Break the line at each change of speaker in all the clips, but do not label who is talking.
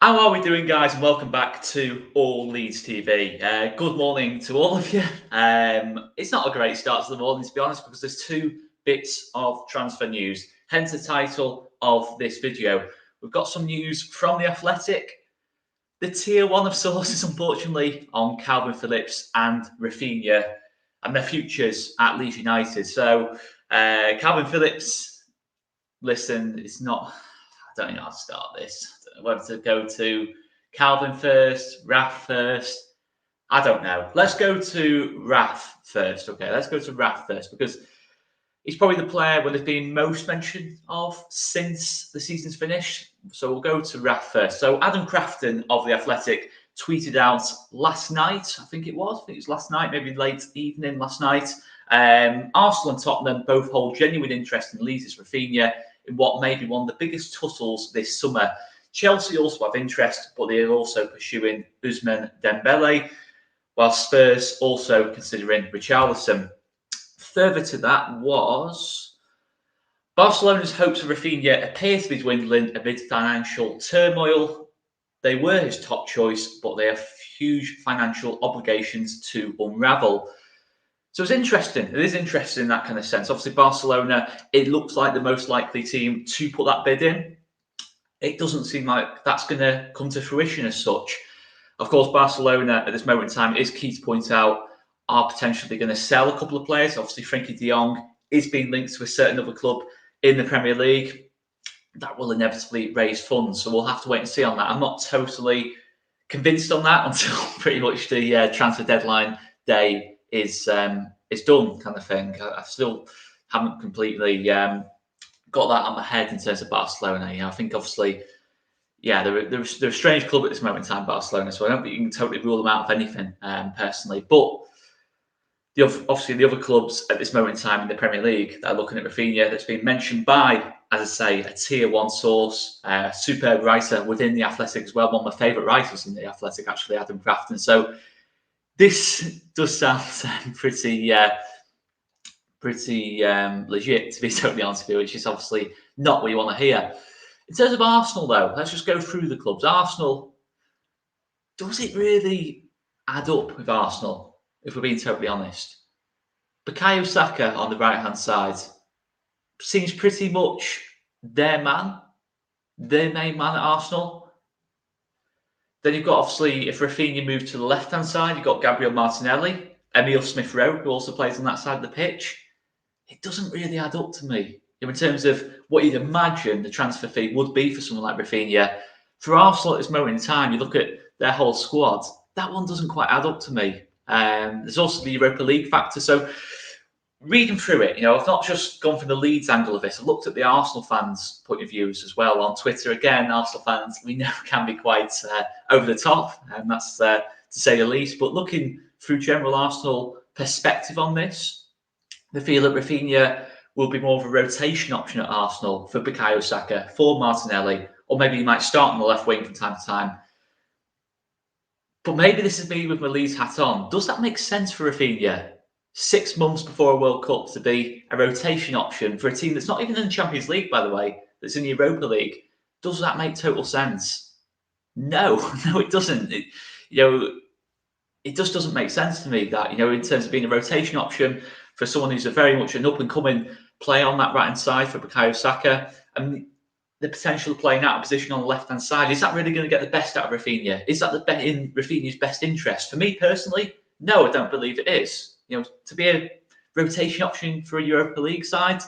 How are we doing, guys? And welcome back to All Leeds TV. Good morning to all of you. It's not a great start to the morning, to be honest, because there's two bits of transfer news, hence the title of this video. We've got some news from The Athletic, the tier one of sources, unfortunately, on Kalvin Phillips and Raphinha and their futures at Leeds United. So, Kalvin Phillips, listen, it's not... I don't know how to start this. I don't know whether to go to Kalvin first, Raf first. I don't know. Let's go to Raf first. Okay, let's go to Raf first because he's probably the player where there's been most mention of since the season's finished. So we'll go to Raf first. So Adam Crafton of The Athletic tweeted out last night, I think it was last night, maybe late evening last night. Arsenal and Tottenham both hold genuine interest in Leeds' Raphinha in what may be one of the biggest tussles this summer. Chelsea also have interest, but they are also pursuing Ousmane Dembele, while Spurs also considering Richarlison. Further to that was Barcelona's hopes of Raphinha appear to be dwindling amid financial turmoil. They were his top choice, but they have huge financial obligations to unravel. So it's interesting. It is interesting in that kind of sense. Obviously, Barcelona, it looks like the most likely team to put that bid in. It doesn't seem like that's going to come to fruition as such. Of course, Barcelona at this moment in time, it is key to point out, are potentially going to sell a couple of players. Obviously, Frenkie de Jong is being linked to a certain other club in the Premier League. That will inevitably raise funds. So we'll have to wait and see on that. I'm not totally convinced on that until pretty much the transfer deadline day is done, kind of thing. I still haven't completely got that on my head in terms of Barcelona. I think obviously, they're a strange club at this moment in time, Barcelona. So I don't think you can totally rule them out of anything, personally. But obviously the other clubs at this moment in time in the Premier League that are looking at Raphinha, that's been mentioned by, as I say, a tier one source, superb writer within The Athletic as well. One of my favourite writers in The Athletic, actually, Adam Crafton. So this does sound pretty legit, to be totally honest with you, which is obviously not what you want to hear. In terms of Arsenal, though, let's just go through the clubs. Arsenal, does it really add up with Arsenal, if we're being totally honest? Bukayo Saka on the right-hand side seems pretty much their main man at Arsenal. Then you've got, obviously, if Raphinha moved to the left-hand side, you've got Gabriel Martinelli, Emile Smith-Rowe, who also plays on that side of the pitch. It doesn't really add up to me. In terms of what you'd imagine the transfer fee would be for someone like Raphinha. For Arsenal at this moment in time, you look at their whole squad, that one doesn't quite add up to me. There's also the Europa League factor. So reading through it, I've not just gone from the Leeds angle of this. I've looked at the Arsenal fans' point of views as well on Twitter. Again, Arsenal fans, we know, can be quite over the top, and that's to say the least. But looking through general Arsenal perspective on this, they feel that Raphinha will be more of a rotation option at Arsenal for Bukayo Saka, for Martinelli, or maybe he might start on the left wing from time to time. But maybe this is me with my Leeds hat on. Does that make sense for Raphinha? 6 months before a World Cup to be a rotation option for a team that's not even in the Champions League, by the way, that's in the Europa League. Does that make total sense? No, it doesn't. It just doesn't make sense to me that, in terms of being a rotation option for someone who's a very much an up-and-coming player on that right-hand side for Bukayo Saka, and the potential of playing out of position on the left-hand side, is that really going to get the best out of Raphinha? Is that in Raphinha's best interest? For me personally, no, I don't believe it is. To be a rotation option for a Europa League side,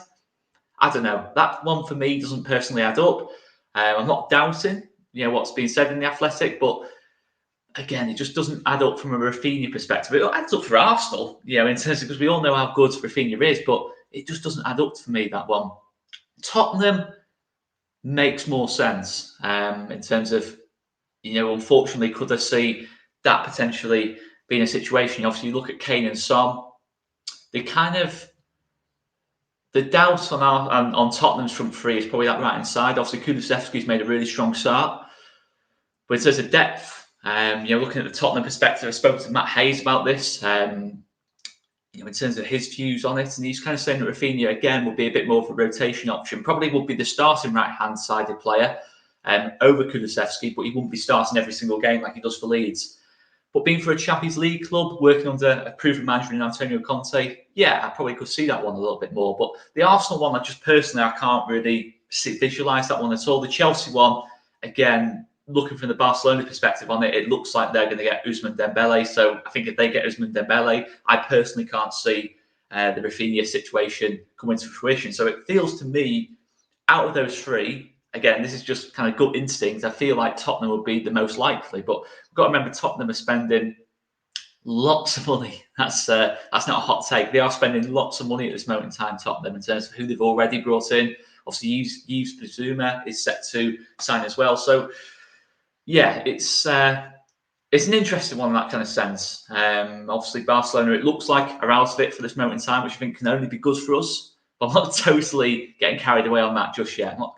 I don't know. That one for me doesn't personally add up. I'm not doubting, what's been said in The Athletic, but again, it just doesn't add up from a Raphinha perspective. It adds up for Arsenal, in terms of, because we all know how good Raphinha is, but it just doesn't add up for me, that one. Tottenham makes more sense in terms of, unfortunately, could I see that potentially being a situation? Obviously, you look at Kane and Son, the doubt on Tottenham's front three is probably that right-hand side. Obviously, Kulusevski's made a really strong start. But in terms of depth, looking at the Tottenham perspective, I spoke to Matt Hayes about this, in terms of his views on it. And he's kind of saying that Raphinha, again, would be a bit more of a rotation option. Probably would be the starting right-hand-sided player. over Kulusevski, but he wouldn't be starting every single game like he does for Leeds. But being for a Champions League club, working under a proven manager in Antonio Conte, yeah, I probably could see that one a little bit more. But the Arsenal one, I can't really visualise that one at all. The Chelsea one, again, looking from the Barcelona perspective on it, it looks like they're going to get Ousmane Dembele. So I think if they get Ousmane Dembele, I personally can't see the Raphinha situation coming to fruition. So it feels to me, out of those three, again, this is just kind of gut instinct, I feel like Tottenham would be the most likely. But we've got to remember Tottenham are spending lots of money. That's not a hot take. They are spending lots of money at this moment in time, Tottenham, in terms of who they've already brought in. Obviously, Yves Bissouma is set to sign as well. So, yeah, it's an interesting one in that kind of sense. Obviously, Barcelona, it looks like are out of it for this moment in time, which I think can only be good for us. But I'm not totally getting carried away on that just yet. But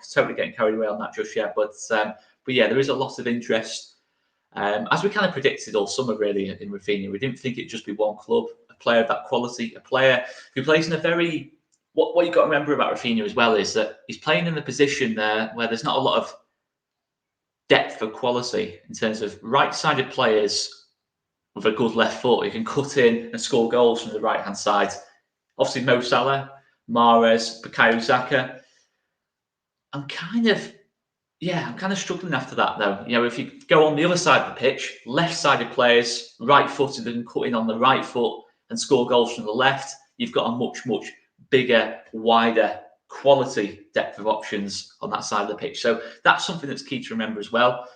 yeah, there is a lot of interest. As we kind of predicted all summer, really, in Raphinha. We didn't think it'd just be one club, a player of that quality, a player who plays in a very... What you've got to remember about Raphinha as well is that he's playing in a position there where there's not a lot of depth of quality in terms of right-sided players with a good left foot who can cut in and score goals from the right-hand side. Obviously, Mo Salah, Mahrez, Bukayo Saka. I'm kind of struggling after that, though. You know, if you go on the other side of the pitch, left-sided players, right-footed and cut in on the right foot and score goals from the left, you've got a much, much bigger, wider quality depth of options on that side of the pitch. So that's something that's key to remember as well.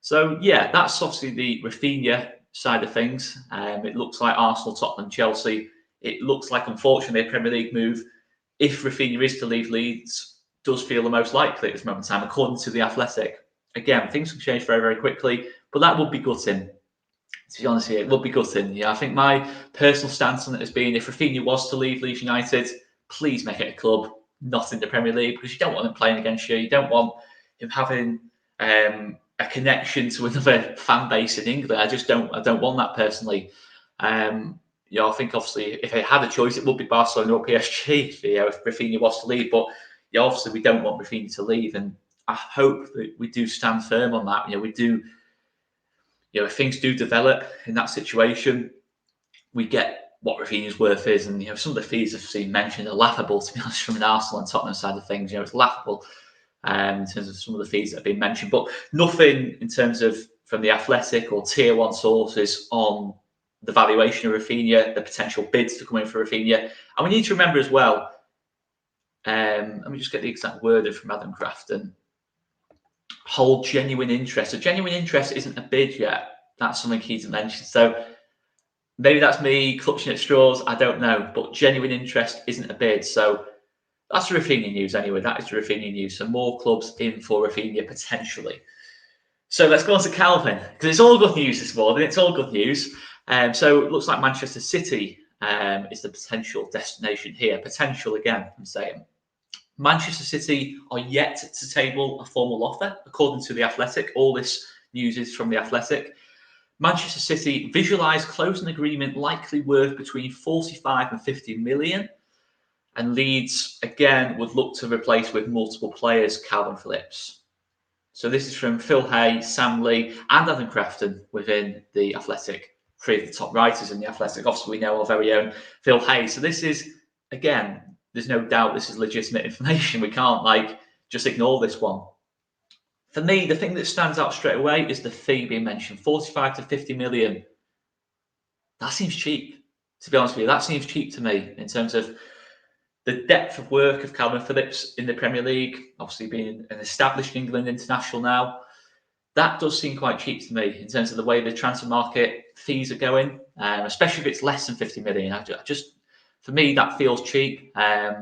So, yeah, that's obviously the Raphinha side of things. It looks like Arsenal, Tottenham, Chelsea. It looks like, unfortunately, a Premier League move, if Raphinha is to leave Leeds, does feel the most likely at this moment in time, according to The Athletic. Again, things can change very, very quickly, but that would be gutting. To be honest here, it would be gutting. Yeah, I think my personal stance on it has been, if Raphinha was to leave Leeds United, please make it a club, not in the Premier League, because you don't want him playing against you. You don't want him having a connection to another fan base in England. I don't want that personally. I think obviously if I had a choice, it would be Barcelona or PSG if Raphinha was to leave. But obviously we don't want Raphinha to leave, and I hope that we do stand firm on that. We do. If things do develop in that situation, we get what Raphinha's worth is, and some of the fees I've seen mentioned are laughable, to be honest, from an Arsenal and Tottenham side of things. It's laughable in terms of some of the fees that have been mentioned, but nothing in terms of from the Athletic or Tier 1 sources on the valuation of Raphinha, the potential bids to come in for Raphinha. And we need to remember as well, let me just get the exact wording from Adam Crafton, hold genuine interest. So genuine interest isn't a bid yet. That's something key to mention. So maybe that's me clutching at straws, I don't know. But genuine interest isn't a bid. So that's the Raphinha news anyway. That is the Raphinha news. So more clubs in for Raphinha potentially. So let's go on to Calvin, because it's all good news this morning. It's all good news. So it looks like Manchester City is the potential destination here. Potential again, I'm saying. Manchester City are yet to table a formal offer, according to The Athletic. All this news is from The Athletic. Manchester City visualise closing agreement likely worth between 45 and 50 million. And Leeds, again, would look to replace with multiple players Calvin Phillips. So this is from Phil Hay, Sam Lee, and Adam Crafton within The Athletic. Three of the top writers in The Athletic. Obviously, we know our very own Phil Hay. So this is, again, there's no doubt this is legitimate information. We can't just ignore this one. For me, the thing that stands out straight away is the fee being mentioned, 45 to 50 million. That seems cheap, to be honest with you. That seems cheap to me in terms of the depth of work of Calvin Phillips in the Premier League, obviously being an established England international now. That does seem quite cheap to me in terms of the way the transfer market fees are going, especially if it's less than 50 million. For me, that feels cheap. I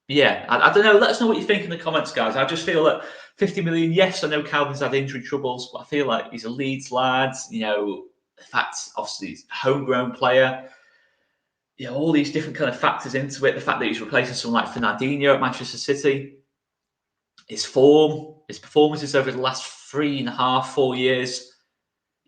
don't know. Let us know what you think in the comments, guys. I just feel that 50 million, yes, I know Calvin's had injury troubles, but I feel like he's a Leeds lad. The fact, obviously, he's a homegrown player. All these different kind of factors into it. The fact that he's replacing someone like Fernandinho at Manchester City. His form, his performances over the last 3.5, 4 years.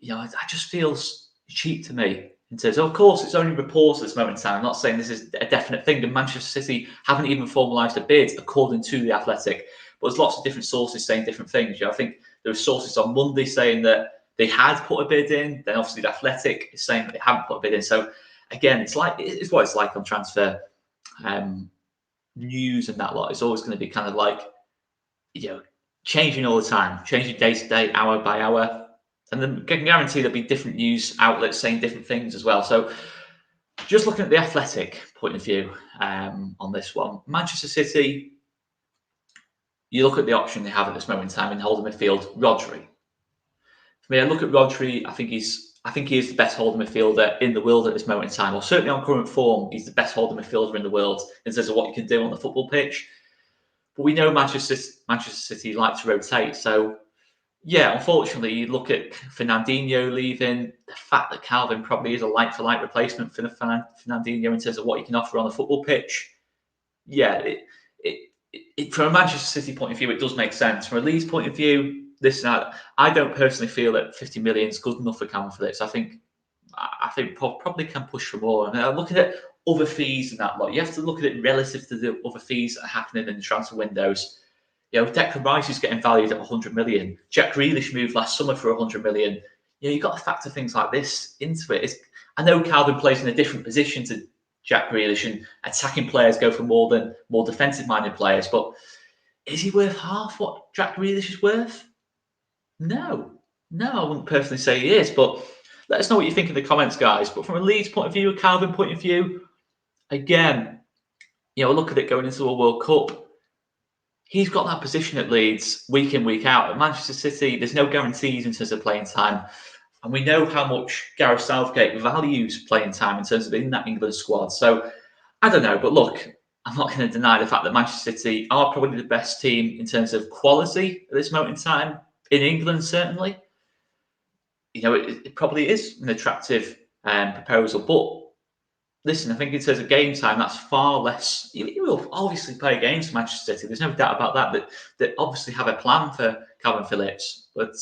It just feels cheap to me. In terms of course, it's only reports at this moment in time. I'm not saying this is a definite thing. And Manchester City haven't even formalised a bid, according to The Athletic. But there's lots of different sources saying different things. I think there were sources on Monday saying that they had put a bid in. Then obviously the Athletic is saying that they haven't put a bid in. So again, it's what it's like on transfer news and that lot. It's always going to be kind of like, changing all the time, changing day to day, hour by hour. And then I can guarantee there'll be different news outlets saying different things as well. So just looking at the Athletic point of view on this one, Manchester City, you look at the option they have at this moment in time in holding midfield, Rodri. For me, I look at Rodri, I think he is the best holding midfielder in the world at this moment in time, or certainly on current form, he's the best holding midfielder in the world in terms of what you can do on the football pitch. But we know Manchester City like to rotate. So, yeah, unfortunately, you look at Fernandinho leaving, the fact that Calvin probably is a like-for-like replacement for Fernandinho in terms of what he can offer on the football pitch. Yeah, from a Manchester City point of view, it does make sense. From a Leeds point of view, listen, I don't personally feel that 50 million is good enough for Calvin Phillips. I think probably can push for more. I mean, I'm looking at other fees and that lot. You have to look at it relative to the other fees that are happening in the transfer windows. Declan Rice is getting valued at 100 million. Jack Grealish moved last summer for 100 million. You've got to factor things like this into it. I know Calvin plays in a different position to Jack Grealish, and attacking players go for more defensive-minded players. But is he worth half what Jack Grealish is worth? No, I wouldn't personally say he is. But let us know what you think in the comments, guys. But from a Leeds point of view, a Calvin point of view, again, look at it going into a World Cup. He's got that position at Leeds week in, week out. At Manchester City, there's no guarantees in terms of playing time. And we know how much 𝐃𝐎𝐍𝐓𝐁𝐃 values playing time in terms of in that England squad. So, I don't know. But look, I'm not going to deny the fact that Manchester City are probably the best team in terms of quality at this moment in time. In England, certainly. It probably is an attractive proposal. But listen, I think in terms of game time, that's far less. You will obviously play games for Manchester City. There's no doubt about that. They obviously have a plan for Calvin Phillips. But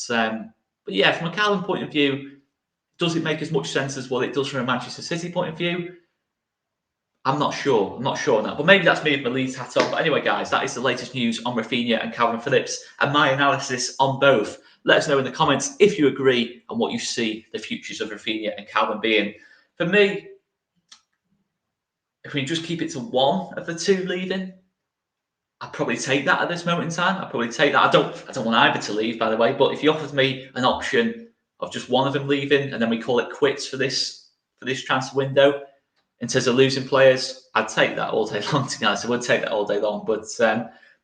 yeah, from a Calvin point of view, does it make as much sense as what it does from a Manchester City point of view? I'm not sure. I'm not sure on that. But maybe that's me with my Leeds hat on. But anyway, guys, that is the latest news on Raphinha and Calvin Phillips and my analysis on both. Let us know in the comments if you agree and what you see the futures of Raphinha and Calvin being. For me, if we just keep it to one of the two leaving, I'd probably take that at this moment in time. I'd probably take that. I don't want either to leave, by the way. But if you offered me an option of just one of them leaving, and then we call it quits for this transfer window, in terms of losing players, I'd take that all day long. To be honest, I would take that all day long. But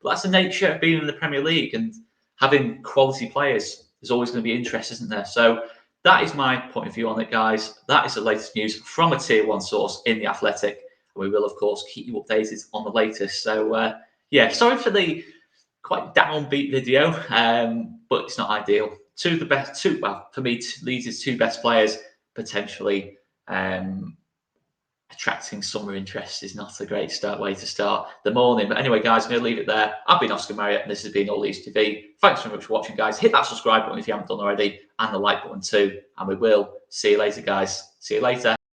that's the nature of being in the Premier League and having quality players. There's always going to be interest, isn't there? So that is my point of view on it, guys. That is the latest news from a Tier 1 source in the Athletic. We will, of course, keep you updated on the latest. So, yeah, sorry for the quite downbeat video, but it's not ideal. Well, for me, Leeds' two best players potentially attracting summer interest is not a great way to start the morning. But anyway, guys, I'm going to leave it there. I've been Oscar Marriott, and this has been All Leeds TV. Thanks very much for watching, guys. Hit that subscribe button if you haven't done already, and the like button too. And we will see you later, guys. See you later.